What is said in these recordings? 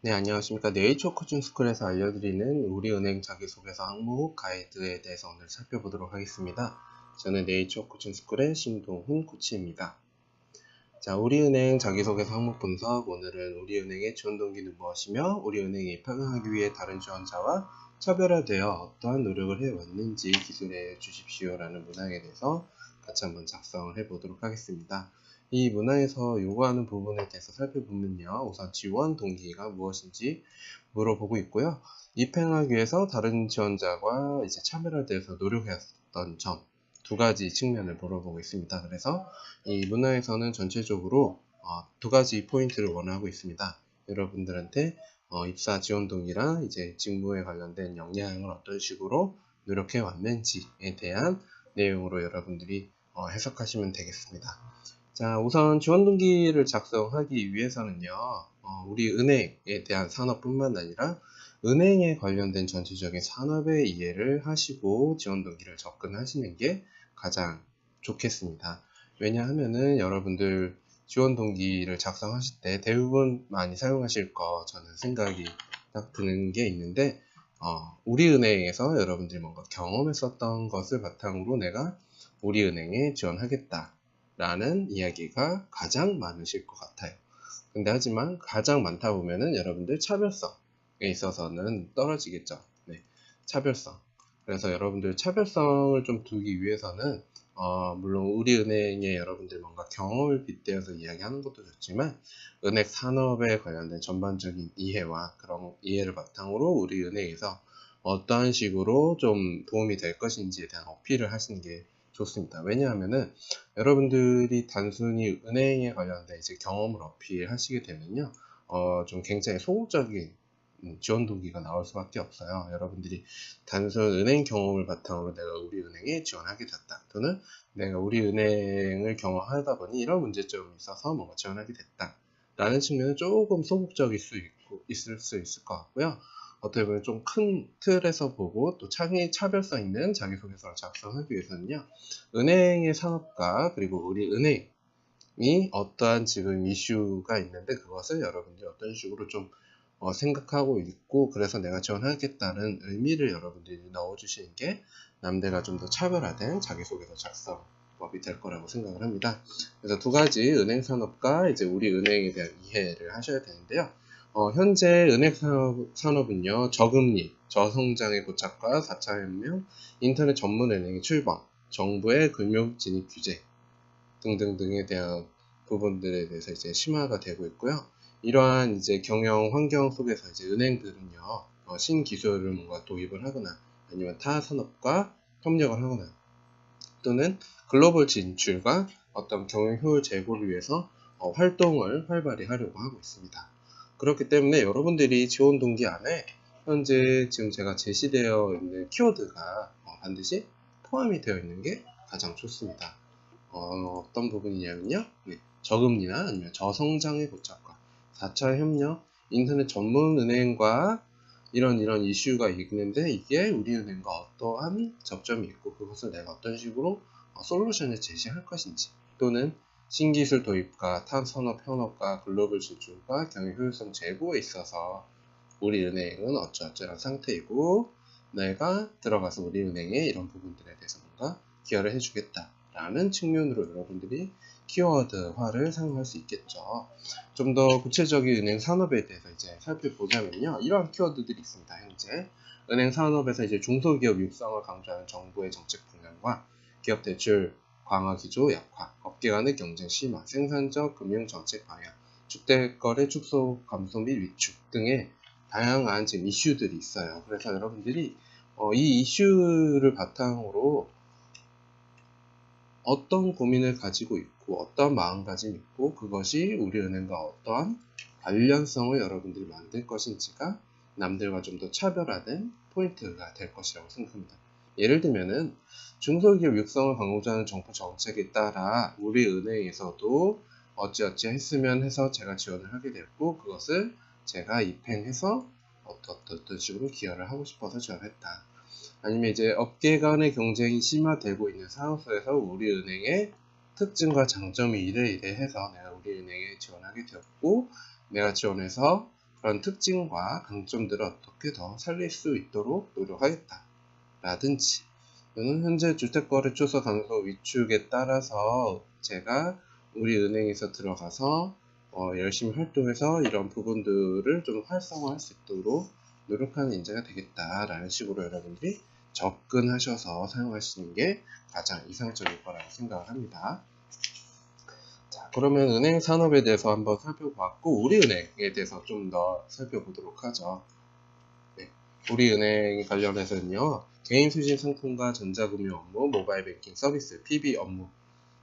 네, 안녕하십니까. 네이처 코칭스쿨에서 알려드리는 우리은행 자기소개서 항목 가이드에 대해서 오늘 살펴보도록 하겠습니다. 저는 네이처 코칭스쿨의 신동훈 코치입니다. 자, 우리은행 자기소개서 항목 분석. 오늘은 우리은행의 지원 동기는 무엇이며 우리은행에 입학하기 위해 다른 지원자와 차별화되어 어떠한 노력을 해왔는지 기술해 주십시오라는 문항에 대해서 같이 한번 작성을 해보도록 하겠습니다. 이 문항에서 요구하는 부분에 대해서 살펴보면요. 우선 지원 동기가 무엇인지 물어보고 있고요. 입행하기 위해서 다른 지원자와 이제 차별화되어서 노력했던 점, 두 가지 측면을 물어보고 있습니다. 그래서 이 문항에서는 전체적으로 두 가지 포인트를 원하고 있습니다. 여러분들한테 입사 지원 동기랑 이제 직무에 관련된 역량을 어떤 식으로 노력해 왔는지에 대한 내용으로 여러분들이 해석하시면 되겠습니다. 자, 우선 지원 동기를 작성하기 위해서는요, 우리 은행에 대한 산업뿐만 아니라 은행에 관련된 전체적인 산업의 이해를 하시고 지원 동기를 접근하시는 게 가장 좋겠습니다. 왜냐하면은 여러분들 지원 동기를 작성하실 때 대부분 많이 사용하실 거 저는 생각이 딱 드는 게 있는데, 우리은행에서 여러분들이 뭔가 경험했었던 것을 바탕으로 내가 우리은행에 지원하겠다 라는 이야기가 가장 많으실 것 같아요. 근데 하지만 가장 많다 보면은 여러분들 차별성에 있어서는 떨어지겠죠. 네, 차별성. 그래서 여러분들 차별성을 좀 두기 위해서는 물론 우리은행에 여러분들 뭔가 경험을 빗대어서 이야기하는 것도 좋지만 은행 산업에 관련된 전반적인 이해와 그런 이해를 바탕으로 우리은행에서 어떠한 식으로 좀 도움이 될 것인지에 대한 어필을 하시는 게 좋습니다. 왜냐하면은 여러분들이 단순히 은행에 관련된 이제 경험을 어필하시게 되면요, 좀 굉장히 소극적인 지원 동기가 나올 수밖에 없어요. 여러분들이 단순 은행 경험을 바탕으로 내가 우리 은행에 지원하게 됐다. 또는 내가 우리 은행을 경험하다 보니 이런 문제점이 있어서 뭔가 지원하게 됐다. 라는 측면은 조금 소극적일 수 있고, 있을 수 있을 것 같고요. 어떻게 보면 좀 큰 틀에서 보고 또 차별성 있는 자기소개서를 작성하기 위해서는요, 은행의 산업과 그리고 우리 은행이 어떠한 지금 이슈가 있는데 그것을 여러분들이 어떤 식으로 좀 생각하고 있고 그래서 내가 지원하겠다는 의미를 여러분들이 넣어주시는 게 남들과 좀 더 차별화된 자기소개서 작성법이 될 거라고 생각을 합니다. 그래서 두 가지 은행 산업과 이제 우리 은행에 대한 이해를 하셔야 되는데요. 현재 은행 산업은요, 저금리, 저성장의 고착과 4차 혁명, 인터넷 전문 은행의 출범, 정부의 금융 진입 규제 등등등에 대한 부분들에 대해서 이제 심화가 되고 있고요. 이러한 이제 경영 환경 속에서 이제 은행들은요, 신기술을 뭔가 도입을 하거나 아니면 타 산업과 협력을 하거나 또는 글로벌 진출과 어떤 경영 효율 제고를 위해서 활동을 활발히 하려고 하고 있습니다. 그렇기 때문에 여러분들이 지원 동기 안에 현재 지금 제가 제시되어 있는 키워드가 반드시 포함이 되어 있는 게 가장 좋습니다. 어떤 부분이냐면요. 네, 저금리나 아니면 저성장의 고착과 4차 협력, 인터넷 전문 은행과 이런 이슈가 있는데 이게 우리은행과 어떠한 접점이 있고 그것을 내가 어떤 식으로 솔루션을 제시할 것인지 또는 신기술 도입과 탄산업 현업과 글로벌 진출과 경영 효율성 제고에 있어서 우리은행은 어쩌어쩌한 상태이고 내가 들어가서 우리은행에 이런 부분들에 대해서 뭔가 기여를 해주겠다 라는 측면으로 여러분들이 키워드화를 사용할 수 있겠죠. 좀 더 구체적인 은행 산업에 대해서 이제 살펴보자면요. 이러한 키워드들이 있습니다. 현재 은행 산업에서 이제 중소기업 육성을 강조하는 정부의 정책 방향과 기업 대출 강화 기조 약화, 업계 간의 경쟁 심화, 생산적 금융 정책 방향, 주택거래 축소 감소 및 위축 등의 다양한 지금 이슈들이 있어요. 그래서 여러분들이 이 이슈를 바탕으로 어떤 고민을 가지고 있고 어떠한 마음가짐이 있고 그것이 우리은행과 어떠한 관련성을 여러분들이 만들 것인지가 남들과 좀 더 차별화된 포인트가 될 것이라고 생각합니다. 예를 들면은 중소기업 육성을 강조하는 정부 정책에 따라 우리 은행에서도 어찌어찌 했으면 해서 제가 지원을 하게 됐고 그것을 제가 입행해서 어떤 식으로 기여를 하고 싶어서 지원했다. 아니면 이제 업계 간의 경쟁이 심화되고 있는 상황 속에서 우리은행의 특징과 장점이 이래 해서 내가 우리은행에 지원하게 되었고 내가 지원해서 그런 특징과 강점들을 어떻게 더 살릴 수 있도록 노력하겠다 라든지, 또는 현재 주택거래처소 단서 위축에 따라서 제가 우리 은행에서 들어가서 열심히 활동해서 이런 부분들을 좀 활성화할 수 있도록 노력하는 인재가 되겠다라는 식으로 여러분들이 접근하셔서 사용하시는 게 가장 이상적일 거라고 생각을 합니다. 자, 그러면 은행 산업에 대해서 한번 살펴봤고, 우리은행에 대해서 좀 더 살펴보도록 하죠. 네, 우리은행 관련해서는요, 개인 수신 상품과 전자금융 업무, 모바일 뱅킹 서비스, PB 업무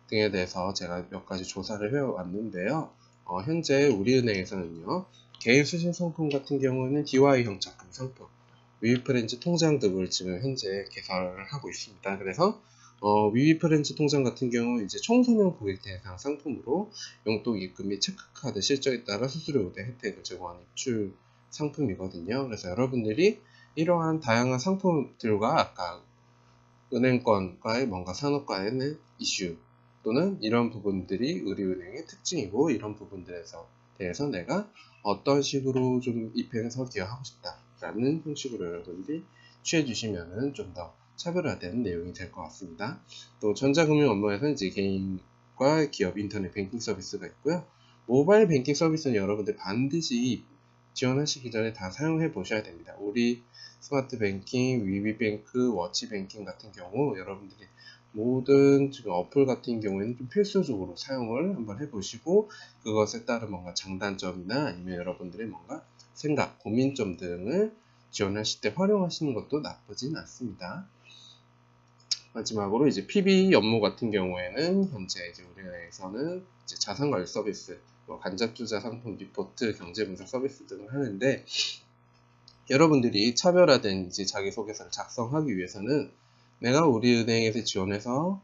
등에 대해서 제가 몇 가지 조사를 해왔는데요. 현재 우리은행에서는요, 개인 수신 상품 같은 경우는 DY형 적금 상품, 위브프렌즈 통장 등을 지금 현재 개설을 하고 있습니다. 그래서 위브프렌즈 통장 같은 경우 이제 청소년 고객 대상 상품으로 용돈 입금 및 체크카드 실적에 따라 수수료 우대 혜택을 제공하는 입출 상품이거든요. 그래서 여러분들이 이러한 다양한 상품들과 아까 은행권과의 뭔가 산업과의 이슈 또는 이런 부분들이 우리은행의 특징이고, 이런 부분들에서 대해서 내가 어떤 식으로 좀 입행해서 기여하고 싶다 라는 형식으로 여러분들이 취해 주시면은 좀 더 차별화된 내용이 될 것 같습니다. 또 전자금융 업무에서는 이제 개인과 기업 인터넷 뱅킹 서비스가 있고요. 모바일 뱅킹 서비스는 여러분들 반드시 지원하시기 전에 다 사용해 보셔야 됩니다. 우리 스마트 뱅킹, 위비뱅크, 워치뱅킹 같은 경우 여러분들이 모든 지금 어플 같은 경우에는 좀 필수적으로 사용을 한번 해보시고, 그것에 따른 뭔가 장단점이나 아니면 여러분들의 뭔가 생각, 고민점 등을 지원하실 때 활용하시는 것도 나쁘진 않습니다. 마지막으로 이제 PB 업무 같은 경우에는 현재 이제 우리나라에서는 이제 자산관리 서비스, 간접투자 상품 리포트, 경제분석 서비스 등을 하는데, 여러분들이 차별화된 이제 자기소개서를 작성하기 위해서는 내가 우리은행에서 지원해서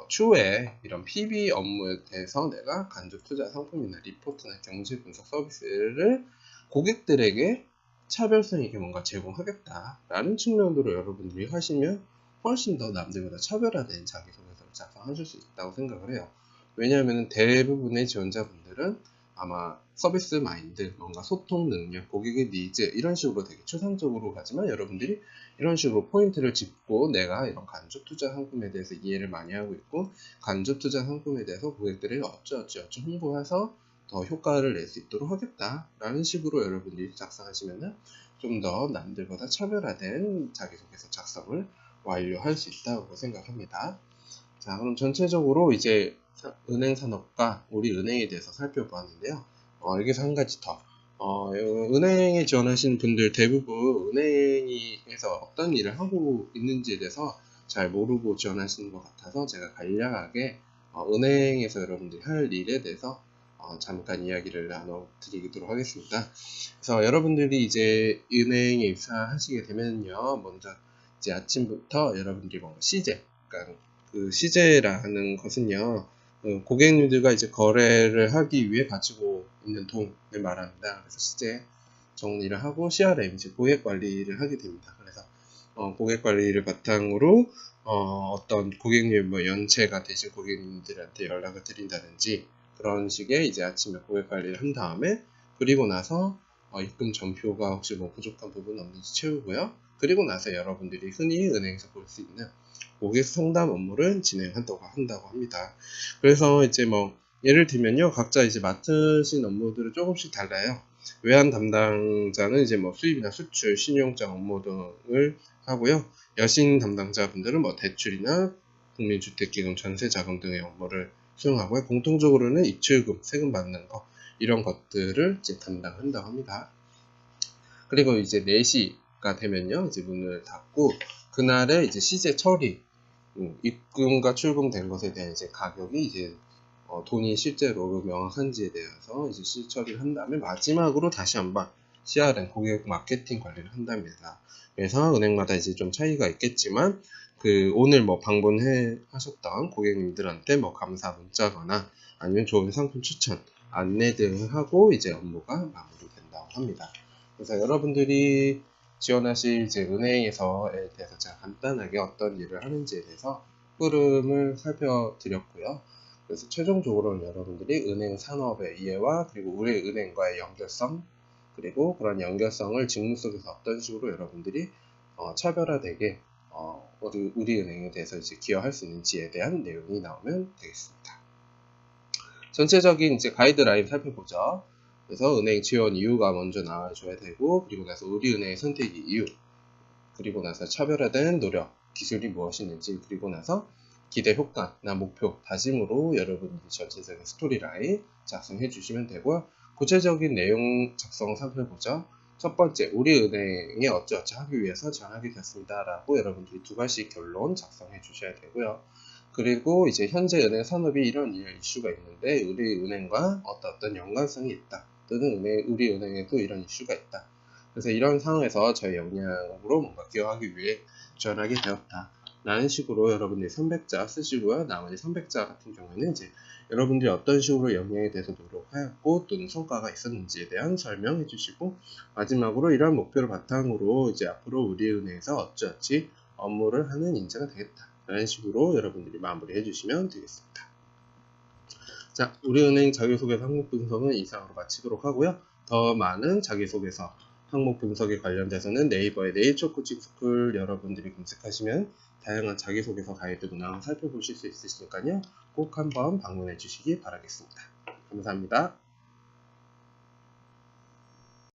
추후에 이런 PB 업무에 대해서 내가 간접투자 상품이나 리포트나 경제분석 서비스를 고객들에게 차별성 있게 뭔가 제공하겠다라는 측면으로 여러분들이 하시면 훨씬 더 남들보다 차별화된 자기소개서를 작성하실 수 있다고 생각을 해요. 왜냐하면 대부분의 지원자분들은 아마 서비스 마인드, 뭔가 소통 능력, 고객의 니즈 이런 식으로 되게 추상적으로 가지만, 여러분들이 이런 식으로 포인트를 짚고 내가 이런 간접투자 상품에 대해서 이해를 많이 하고 있고, 간접투자 상품에 대해서 고객들에게 어쩌어쩌 홍보해서 더 효과를 낼 수 있도록 하겠다라는 식으로 여러분들이 작성하시면 좀 더 남들보다 차별화된 자기소개서 작성을 완료할 수 있다고 생각합니다. 자, 그럼 전체적으로 이제 은행 산업과 우리 은행에 대해서 살펴보았는데요. 여기서 한 가지 더. 은행에 지원하시는 분들 대부분 은행에서 어떤 일을 하고 있는지에 대해서 잘 모르고 지원하시는 것 같아서 제가 간략하게 은행에서 여러분들이 할 일에 대해서 잠깐 이야기를 나눠드리도록 하겠습니다. 그래서 여러분들이 이제 은행에 입사하시게 되면요, 먼저 이제 아침부터 여러분들이 뭔가 시제, 그러니까 그 시제라는 것은요, 고객님들과 이제 거래를 하기 위해 가지고 있는 돈을 말합니다. 그래서 시제 정리를 하고 CRM, 이제 고객 관리를 하게 됩니다. 그래서 고객 관리를 바탕으로 어떤 고객님 연체가 되신 고객님들한테 연락을 드린다든지 그런 식의 이제 아침에 고객 관리를 한 다음에, 그리고 나서 입금 전표가 혹시 뭐 부족한 부분 없는지 채우고요. 그리고 나서 여러분들이 흔히 은행에서 볼 수 있는 고객 상담 업무를 진행한다고 합니다. 그래서 이제 뭐 예를 들면요, 각자 이제 맡으신 업무들은 조금씩 달라요. 외환 담당자는 이제 뭐 수입이나 수출, 신용장 업무 등을 하고요. 여신 담당자분들은 뭐 대출이나 국민주택기금, 전세자금 등의 업무를 수행하고요. 공통적으로는 입출금, 세금 받는 거 이런 것들을 이제 담당한다고 합니다. 그리고 이제 4시가 되면요, 이제 문을 닫고 그날의 이제 시세 처리, 입금과 출금된 것에 대한 이제 가격이 이제 돈이 실제로 명확한지에 대해서 이제 시세 처리를 한 다음에 마지막으로 다시 한번 CRM, 고객 마케팅 관리를 한답니다. 그래서 은행마다 이제 좀 차이가 있겠지만, 오늘 뭐 방문해 하셨던 고객님들한테 뭐 감사 문자거나 아니면 좋은 상품 추천, 안내 등을 하고 이제 업무가 마무리된다고 합니다. 그래서 여러분들이 지원하실 이제 은행에서에 대해서 제가 간단하게 어떤 일을 하는지에 대해서 흐름을 살펴드렸고요. 그래서 최종적으로는 여러분들이 은행 산업의 이해와 그리고 우리 은행과의 연결성, 그리고 그런 연결성을 직무 속에서 어떤 식으로 여러분들이 차별화되게 우리은행에 대해서 이제 기여할 수 있는지에 대한 내용이 나오면 되겠습니다. 전체적인 이제 가이드라인 살펴보죠. 그래서 은행 지원 이유가 먼저 나와줘야 되고, 그리고 나서 우리은행의 선택 이유, 그리고 나서 차별화된 노력, 기술이 무엇이는지, 그리고 나서 기대 효과나 목표, 다짐으로 여러분들이 전체적인 스토리라인 작성해 주시면 되고요. 구체적인 내용 작성 살펴보죠. 첫 번째, 우리은행에 어찌어찌 하기 위해서 제안하게 됐습니다 라고 여러분들이 두 가지 결론 작성해 주셔야 되고요. 그리고 이제 현재 은행 산업이 이런 이슈가 있는데 우리은행과 어떤 연관성이 있다, 또는 우리은행에도 이런 이슈가 있다, 그래서 이런 상황에서 저희 역량으로 뭔가 기여하기 위해 지원하게 되었다 라는 식으로 여러분들이 선백자 쓰시고요. 나머지 선백자 같은 경우에는 이제 여러분들이 어떤 식으로 역량에 대해서 노력하였고 또는 성과가 있었는지에 대한 설명해 주시고, 마지막으로 이러한 목표를 바탕으로 이제 앞으로 우리은행에서 어찌어찌 업무를 하는 인재가 되겠다 라는 식으로 여러분들이 마무리해 주시면 되겠습니다. 자, 우리은행 자기소개서 항목 분석은 이상으로 마치도록 하고요. 더 많은 자기소개서 항목 분석에 관련돼서는 네이버에 네이처 코칭 스쿨 여러분들이 검색하시면 다양한 자기소개서 가이드 문항 살펴보실 수 있으시니까요. 꼭 한번 방문해 주시기 바라겠습니다. 감사합니다.